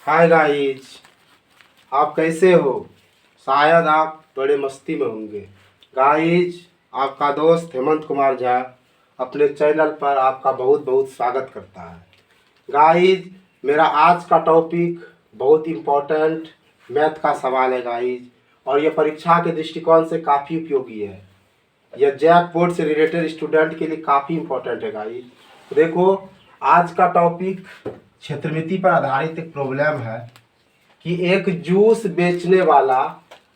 Hi guys, आप कैसे हो? शायद आप बड़े मस्ती में होंगे। गाइस, आपका दोस्त हेमंत कुमार झा अपने चैनल पर आपका बहुत बहुत स्वागत करता है। गाइस, मेरा आज का टॉपिक बहुत इम्पोर्टेंट मैथ का सवाल है गाइस, और यह परीक्षा के दृष्टिकोण से काफ़ी उपयोगी है। यह जैक बोर्ड से रिलेटेड स्टूडेंट के लिए काफ़ी इम्पोर्टेंट है गाइस। देखो, आज का टॉपिक क्षेत्रमिति पर आधारित एक प्रॉब्लम है कि एक जूस बेचने वाला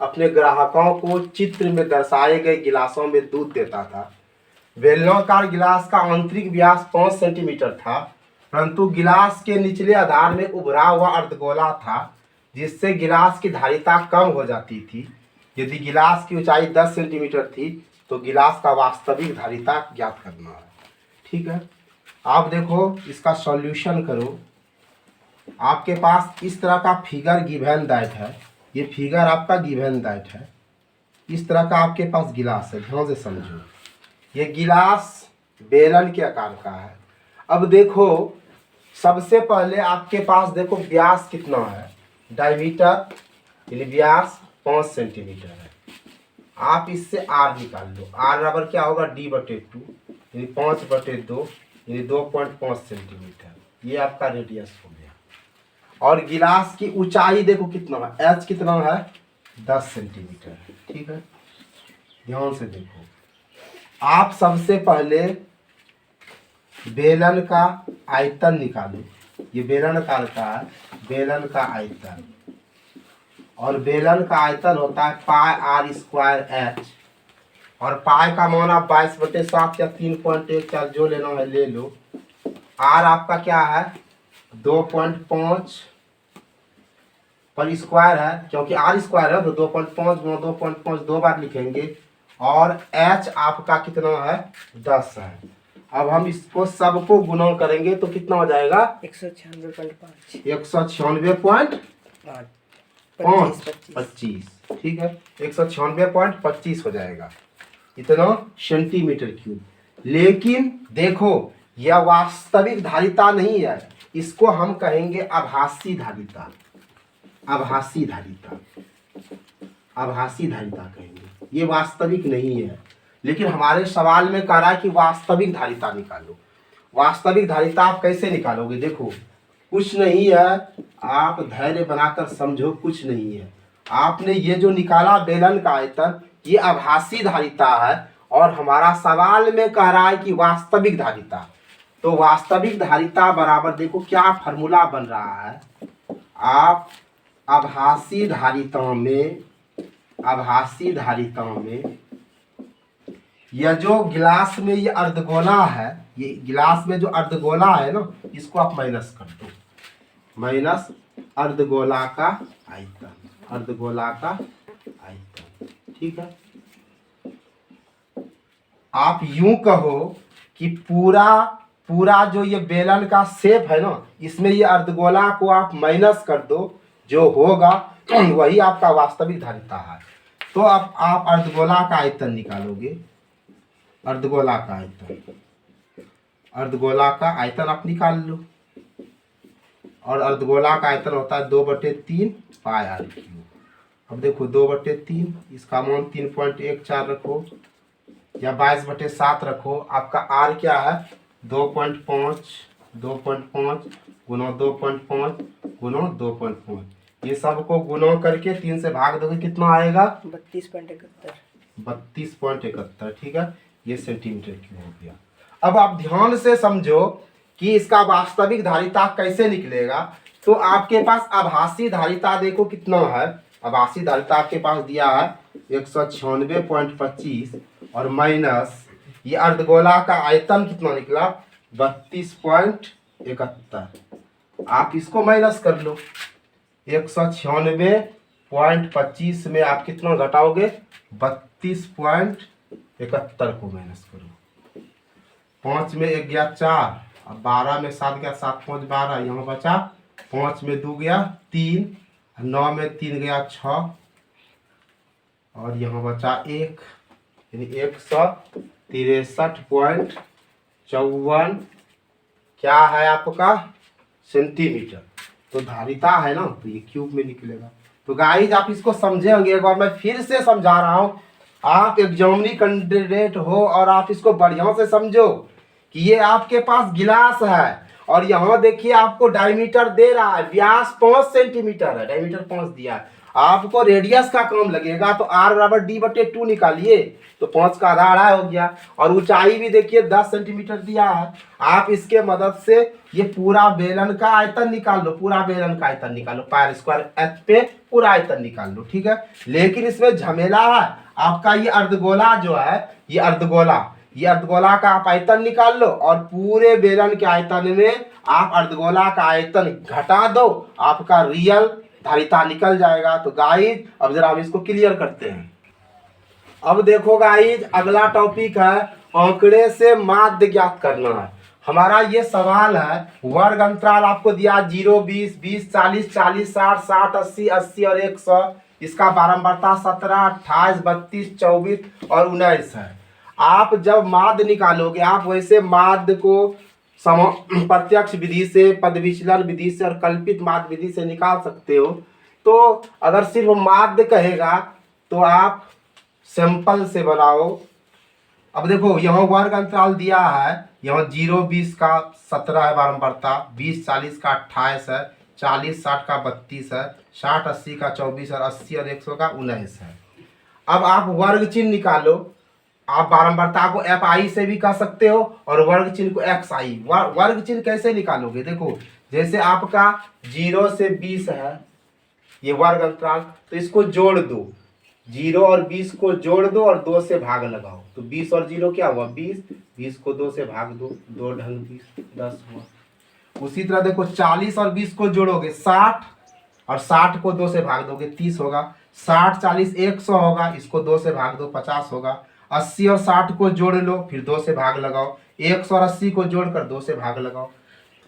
अपने ग्राहकों को चित्र में दर्शाए गए गिलासों में दूध देता था। बेलनाकार गिलास का आंतरिक व्यास 5 सेंटीमीटर था, परंतु गिलास के निचले आधार में उभरा हुआ अर्धगोला था, जिससे गिलास की धारिता कम हो जाती थी। यदि गिलास की ऊंचाई 10 सेंटीमीटर थी तो गिलास का वास्तविक धारिता ज्ञात करना है। ठीक है, आप देखो, इसका सॉल्यूशन करो। आपके पास इस तरह का फिगर गिवन दैट है, ये फिगर आपका गिवन दैट है। इस तरह का आपके पास गिलास है, ध्यान से समझो। ये गिलास बेलन के आकार का है। अब देखो, सबसे पहले आपके पास देखो व्यास कितना है, डायमीटर यानी व्यास 5 सेंटीमीटर है। आप इससे आर निकाल लो। आर बराबर क्या होगा, d/2 यानी 5/2 यानी 2.5 सेंटीमीटर। ये आपका रेडियस हो गया। और गिलास की ऊंचाई देखो कितना है, एच कितना है, 10 सेंटीमीटर है। ठीक है, ध्यान से देखो। आप सबसे पहले बेलन का आयतन निकालो। ये बेलन आकार का है, बेलन का आयतन, और बेलन का आयतन होता है πr²h, और पाई का मान आप 22/7 या 3.14 जो लेना है ले लो। आर आपका क्या है, 2.5 पर स्क्वायर है, क्योंकि आर स्क्वायर है तो 2.5 गुणा 2.5 दो बार लिखेंगे, और एच आपका कितना है, 10 है। अब हम इसको सबको गुणा करेंगे तो कितना हो जाएगा, 196.5 196.25। ठीक है, 196.25 हो जाएगा, इतना सेंटीमीटर क्यूब। लेकिन देखो, यह वास्तविक धारिता नहीं है, इसको हम कहेंगे आभासी धारिता। आभासी धारिता, आभासी धारिता कहेंगे, ये वास्तविक नहीं है। लेकिन हमारे सवाल में कह रहा है कि वास्तविक धारिता निकालो। वास्तविक धारिता आप कैसे निकालोगे, देखो कुछ नहीं है, आप धैर्य बनाकर समझो, कुछ नहीं है। आपने ये जो निकाला बेलन का आयतन, ये आभासी धारिता है, और हमारा सवाल में कह रहा है कि वास्तविक धारिता। तो वास्तविक धारिता बराबर देखो क्या फॉर्मूला बन रहा है। आप आभासी धारिताओं में, आभासी धारिताओं में यह जो गिलास में ये अर्धगोला है, ये गिलास में जो अर्धगोला है ना, इसको आप माइनस कर दो। माइनस अर्धगोला का आयतन, अर्धगोला का आयतन। ठीक है, आप यूं कहो कि पूरा जो ये बेलन का शेप है ना, इसमें ये अर्धगोला को आप माइनस कर दो, जो होगा वही आपका वास्तविक धारिता है। तो अब आप अर्धगोला का आयतन निकालोगे। अर्धगोला का आयतन, अर्धगोला का आयतन आप निकाल लो, और अर्धगोला का आयतन होता है 2/3 πr³। अब देखो 2/3, इसका मान 3.14 रखो या 22/7 रखो। आपका आर क्या है, 2.5 गुना 2.5 गुना 2.5। ये सबको गुना करके 3 से भाग दोगे, कितना आएगा, 32.71। ठीक है, ये सेंटीमीटर क्यूब हो गया। अब आप ध्यान से समझो कि इसका वास्तविक धारिता कैसे निकलेगा। तो आपके पास आभासी धारिता देखो कितना है। आभासी धारिता आपके पास दिया है 196.25, और माइनस ये अर्धगोला का आयतन कितना निकला, 32.71। आप इसको माइनस कर लो। 196.25 में आप कितना घटाओगे, 32.71 को माइनस करो। 5 में 1 गया 4, अब 12 में 7 गया, 7 5 12, यहाँ बचा 5 में 2 गया 3, 9 में 3 गया 6, और यहाँ बचा 1, यानी 163.54 क्या है आपका, सेंटीमीटर। तो धारिता है ना, तो ये क्यूब में निकलेगा। तो गाइज आप इसको समझे होंगे, एक बार मैं फिर से समझा रहा हूँ। आप एग्जामिनी कैंडिडेट हो और आप इसको बढ़िया से समझो कि ये आपके पास गिलास है और यहाँ देखिए आपको डायमीटर दे रहा है, व्यास 5 सेंटीमीटर है, डायमीटर 5 दिया है। आपको रेडियस का काम लगेगा, तो r बराबर d/2 निकालिए, तो 5 का आधा अढ़ाई हो गया। और ऊंचाई भी देखिए 10 सेंटीमीटर दिया है। आप इसके मदद से ये पूरा बेलन का आयतन निकाल लो, पूरा बेलन का आयतन निकालो, पायर स्क्वायर एच पे पूरा आयतन निकाल लो, ठीक है। लेकिन इसमें झमेला है, आपका ये अर्धगोला जो है, ये अर्धगोला का आप आयतन निकाल लो और पूरे बेलन के आयतन में आप अर्धगोला का आयतन घटा दो, आपका रियल धारिता निकल जाएगा। तो गाइज अब जरा हम इसको क्लियर करते हैं। अब देखो गाइज, अगला टॉपिक है आंकड़े से माध्य ज्ञात करना है। हमारा ये सवाल है, वर्ग अंतराल आपको दिया 0, 20, 20, 40, 40, 60, 60, 80, 80 और 100। इसका बारंबारता 17, 28, 32, 24 और 19 है। आप जब माध्य निकालोगे, आप वैसे माध्य को प्रत्यक्ष विधि से, पद विचलन विधि से और कल्पित माध्य विधि से निकाल सकते हो। तो अगर सिर्फ माध्य कहेगा तो आप सिंपल से बनाओ। अब देखो यहाँ वर्ग अंतराल दिया है, यहाँ 0, 20 का 17 है बारंबारता, 20, 40 का 28 है, 40, 60 का 32 है, 60, 80 का 24 और 80 और 100 का 19 है। अब आप वर्ग चिन्ह निकालो। आप बारंबारता को एफ आई से भी कह सकते हो और वर्ग चिन्ह को एक्स आई। वर्ग चिन्ह कैसे निकालोगे? देखो, जैसे आपका 0 से 20 है ये वर्ग अंतराल, तो इसको जोड़ दो, 0 और 20 को जोड़ दो और 2 से भाग लगाओ, तो 20 और 0 क्या हुआ? 20, 20 को 2 से भाग दो, 2 ढंग 20, 10 हुआ। उसी तरह देखो 40 और 20 को जोड़ोगे 60 और 60 को 2 से भाग दोगे 30 होगा। 60, 40, 100 होगा, इसको 2 से भाग दो 50 होगा। 80 और 60 को जोड़ लो, फिर 2 से भाग लगाओ। 100 और 80 को जोड़कर 2 से भाग लगाओ।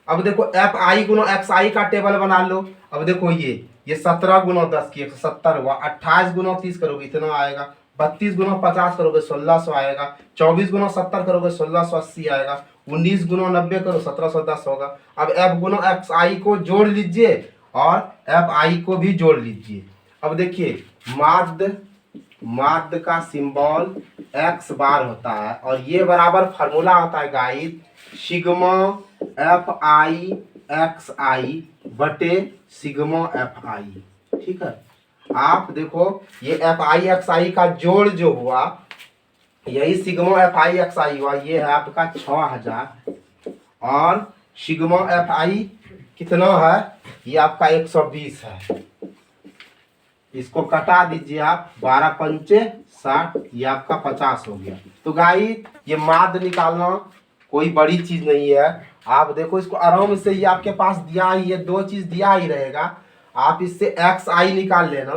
अब देखो एफ आई गुना एक्स आई का टेबल बना लो। अब देखो ये 17 गुना 10 की 170 हुआ। 28 गुना 30 करोगे इतना आएगा। 32 गुना 50 करोगे 1600 आएगा। 24 गुना 70 करोगे 1680 आएगा। 19 गुना 90 करो 1710 होगा। अब एफ गुना एक्स आई को जोड़ लीजिए और एफ आई को भी जोड़ लीजिए। अब देखिए माध्य का सिंबल एक्स बार होता है और ये बराबर फार्मूला होता है guys, sigma F I X I बटे सिग्मा एफ आई, ठीक है। आप देखो ये एफ आई एक्स आई का जोड़ जो हुआ, यही सिग्मा एफ आई एक्स आई हुआ, ये है आपका 6000 और सिग्मा एफ आई कितना है? ये आपका 120 है। इसको कटा दीजिए आप, 12 पंचे 60, ये आपका 50 हो गया। तो गाइस ये माध्य निकालना कोई बड़ी चीज नहीं है। आप देखो इसको आराम से, ये आपके पास दिया ही, ये 2 चीज दिया ही रहेगा। आप इससे एक्स आई निकाल लेना।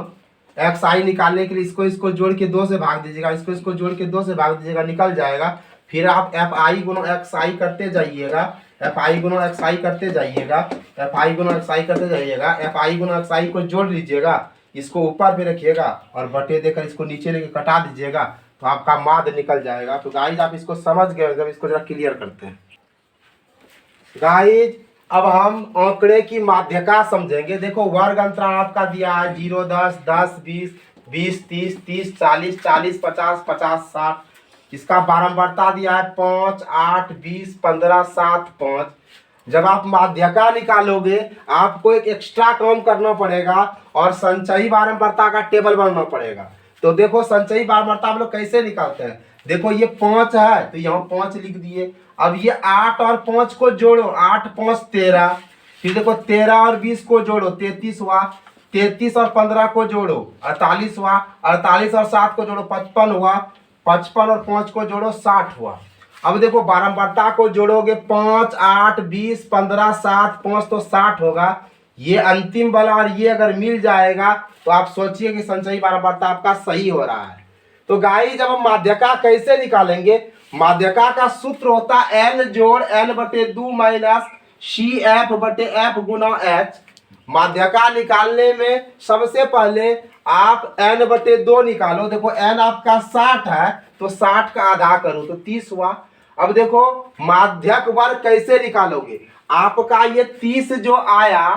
एक्स आई निकालने के लिए इसको जोड़ के 2 से भाग दीजिएगा, इसको जोड़ के 2 से भाग दीजिएगा, निकल जाएगा। फिर आप एफ आई गुना एक्स आई करते जाइएगा, एफ आई गुना एक्स आई करते जाइएगा, एफ आई गुना एक्स आई करते जाइएगा। एफ आई गुना एक्स आई को जोड़ लीजिएगा, इसको ऊपर पे रखिएगा और बटे देकर इसको नीचे लेके कटा दीजिएगा, तो आपका माध्य निकल जाएगा। तो गाइज आप इसको समझ गए, जब इसको जरा क्लियर करते हैं। गाइज अब हम आंकड़े की माध्यका समझेंगे। देखो वर्ग अंतराल आपका दिया है 0, 10, 10, 20, 20, 30, 30, 40, 40, 50, 50, 60। इसका बारंबारता दिया है 5, 8, 20, 15, 7, 5। जब आप माध्यका निकालोगे आपको एक एक्स्ट्रा काम करना पड़ेगा और संचयी बारंबारता का टेबल बनाना पड़ेगा। तो देखो संचयी बारंबारता हम लोग कैसे निकालते हैं। देखो ये 5 है तो यहाँ 5 लिख दिए। अब ये 8 और 5 को जोड़ो, 8, 5, 13। फिर देखो 13 और 20 को जोड़ो, 33 हुआ। 33 और 15 को जोड़ो, 48 हुआ। 48 और 7 को जोड़ो, 55 हुआ। 55 और 5 को जोड़ो, 60 हुआ। अब देखो बारंबारता को जोड़ोगे 5, 8, 20, 15, 7, 5 तो 60 होगा। ये अंतिम वाला और ये अगर मिल जाएगा तो आप सोचिए कि संचयी बारंबारता आपका सही हो रहा है। तो गाइस जब हम माध्यका कैसे निकालेंगे, माध्यका का सूत्र होता है n जोड़ n बटे 2 माइनस सी एफ बटे एफ गुना एच। माध्यका निकालने में सबसे पहले आप n बटे 2 निकालो। देखो n आपका 60 है तो 60 का आधा करो तो 30 हुआ। अब देखो माध्यक वर्ग कैसे निकालोगे, आपका ये 30 जो आया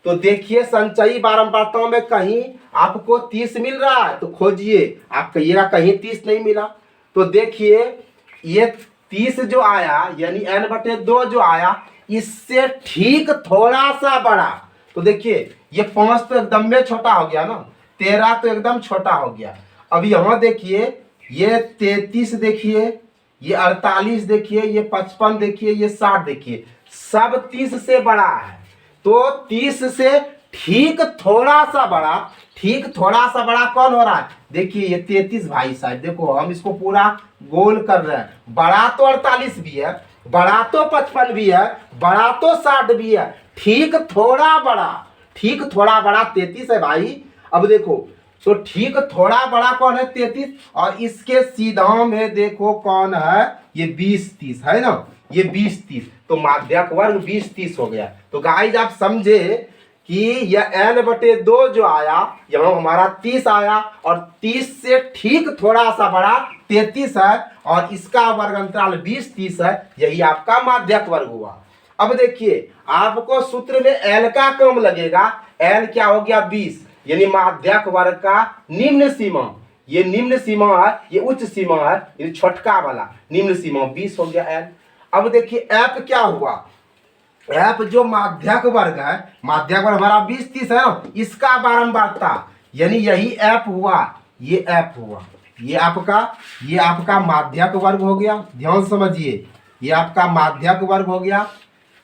तो देखिए संचयी बारंबारताओं में कहीं आपको 30 मिल रहा है तो खोजिए, आप कहिएगा कहीं 30 नहीं मिला। तो देखिए ये 30 जो आया यानी n/2 जो आया इससे ठीक थोड़ा सा बड़ा। तो देखिए ये 5 तो एकदम में छोटा हो गया ना, 13 तो एकदम छोटा हो गया। अब यहाँ देखिए ये 33 देखिए, ये 48 देखिए, ये 55 देखिए, ये 60 देखिए, सब 30 से बड़ा है। तो 30 से ठीक थोड़ा सा बड़ा, ठीक थोड़ा सा बड़ा कौन हो रहा है? देखिए ये 33 भाई साहब, देखो हम इसको पूरा गोल कर रहे हैं। बड़ा तो 48 भी है, बड़ा तो 55 भी है, बड़ा तो 60 भी है, ठीक थोड़ा बड़ा, ठीक थोड़ा बड़ा 33 है भाई। अब देखो तो ठीक थोड़ा बड़ा कौन है? 33। और इसके सीधा में देखो कौन है? ये 20-30 है ना, ये 20-30। तो माध्यक वर्ग 20-30 हो गया। तो गाइज आप समझे कि यह n/2 जो आया यहाँ हमारा 30 आया और 30 से ठीक थोड़ा सा बड़ा 33 है और इसका वर्ग अंतराल 20-30 है, यही आपका माध्यक वर्ग हुआ। अब देखिए आपको सूत्र में l का क्रम लगेगा। l क्या हो गया? 20, यानी माध्यक वर्ग का निम्न सीमा, ये निम्न सीमा है, ये उच्च सीमा है, ये छोटका वाला निम्न सीमा 20 हो गया l। अब देखिए f क्या हुआ? f जो माध्यक वर्ग है, माध्यक वर्ग हमारा 20-30 है ना, इसका बारंबारता यानी यही f हुआ, ये f हुआ, ये आपका माध्यक वर्ग हो गया। ध्यान समझिए, ये आपका माध्यक वर्ग हो गया,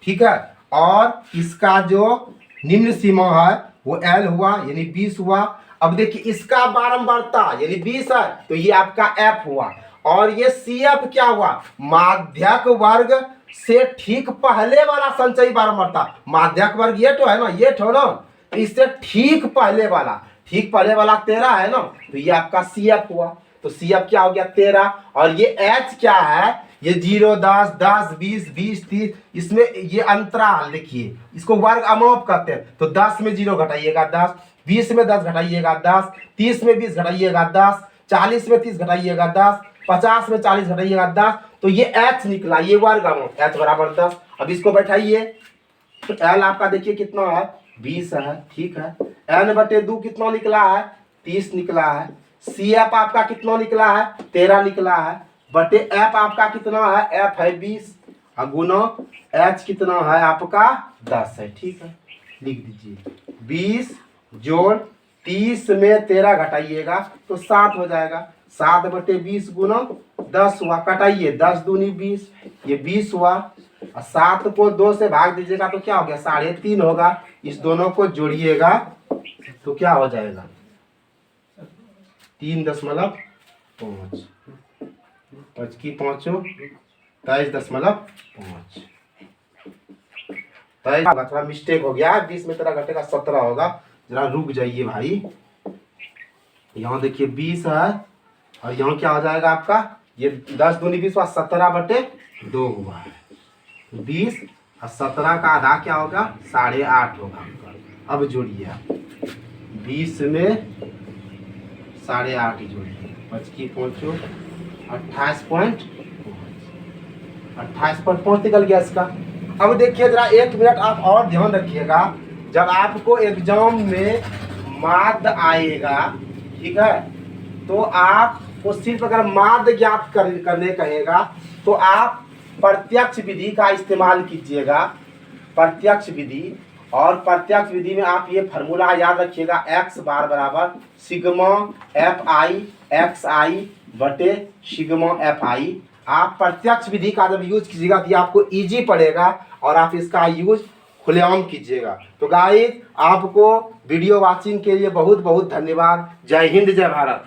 ठीक है। और इसका जो निम्न सीमा है वो l हुआ यानी 20 हुआ। अब देखिए इसका बारंबारता यानी 20 है तो ये आपका f हुआ। और ये CF क्या हुआ? माध्यक वर्ग से ठीक पहले वाला संचयी बारंबारता। माध्यक वर्ग ये तो है ना, ये तो ना, तो इससे ठीक पहले वाला, ठीक पहले वाला 13 है ना, तो ये आपका CF हुआ। तो CF क्या हो गया? 13। और ये H क्या है? ये 0, 10, 10, 20, 20, 30, इसमें ये अंतराल देखिए, इसको वर्ग अमाप कहते हैं। तो 10 में 0 घटाइएगा 10, 20 में 10 घटाइएगा 10, 30 में 20 घटाइएगा 10, 40 में 30 घटाइएगा 10, 50 में 40 घटाइएगा 10, तो ये H निकला, ये वर्ग अमाप, H बराबर 10। अब इसको बैठाइए तो L आपका देखिए कितना है? 20 है, ठीक है। n/2 कितना निकला है? 30 निकला है। CF आपका कितना निकला है? 13 निकला है, बटे F आपका कितना है? F है 20 और गुना H कितना है आपका? 10 है, ठीक है। लिख दीजिए 20 जोड़ 30 में 13 घटाइएगा तो 7 हो जाएगा। 7/20 गुना 10 हुआ, कटाइए 10 दूनी 20, ये 20 हुआ। और 7 को 2 से भाग दीजिएगा तो क्या हो गया? 3.5 होगा। इस दोनों को जोड़िएगा तो क्या हो जाएगा? 3.5 5 की 5 23.5। थोड़ा मिस्टेक हो गया, 20 में तेरा घटेगा 17 होगा। जरा रुक जाइए भाई। यहाँ देखिए 20 है और यहाँ क्या हो जाएगा आपका? ये 10 दूनी 20 हुआ, 17/2 हुआ है। 20 और 17 का आधा क्या होगा? 8.5 होगा। अब जोड़िए आप 20 में 8.5 जोड़िए, 5 की 5 28.5 निकल गया इसका। अब देखिए जरा 1 मिनट आप और ध्यान रखिएगा, जब आपको एग्जाम में माध्य आएगा, ठीक है, तो आपको सिर्फ अगर माध्य ज्ञात करने कहेगा तो आप प्रत्यक्ष विधि का इस्तेमाल कीजिएगा, प्रत्यक्ष विधि। और प्रत्यक्ष विधि में आप ये फार्मूला याद रखिएगा, x बार बराबर सिग्मा fi xi बटे सिग्मा fi। आप प्रत्यक्ष विधि का जब यूज कीजिएगा तो ये आपको इजी पड़ेगा और आप इसका यूज खुलेआम कीजिएगा। तो गाइस आपको वीडियो वाचिंग के लिए बहुत बहुत धन्यवाद। जय हिंद, जय भारत।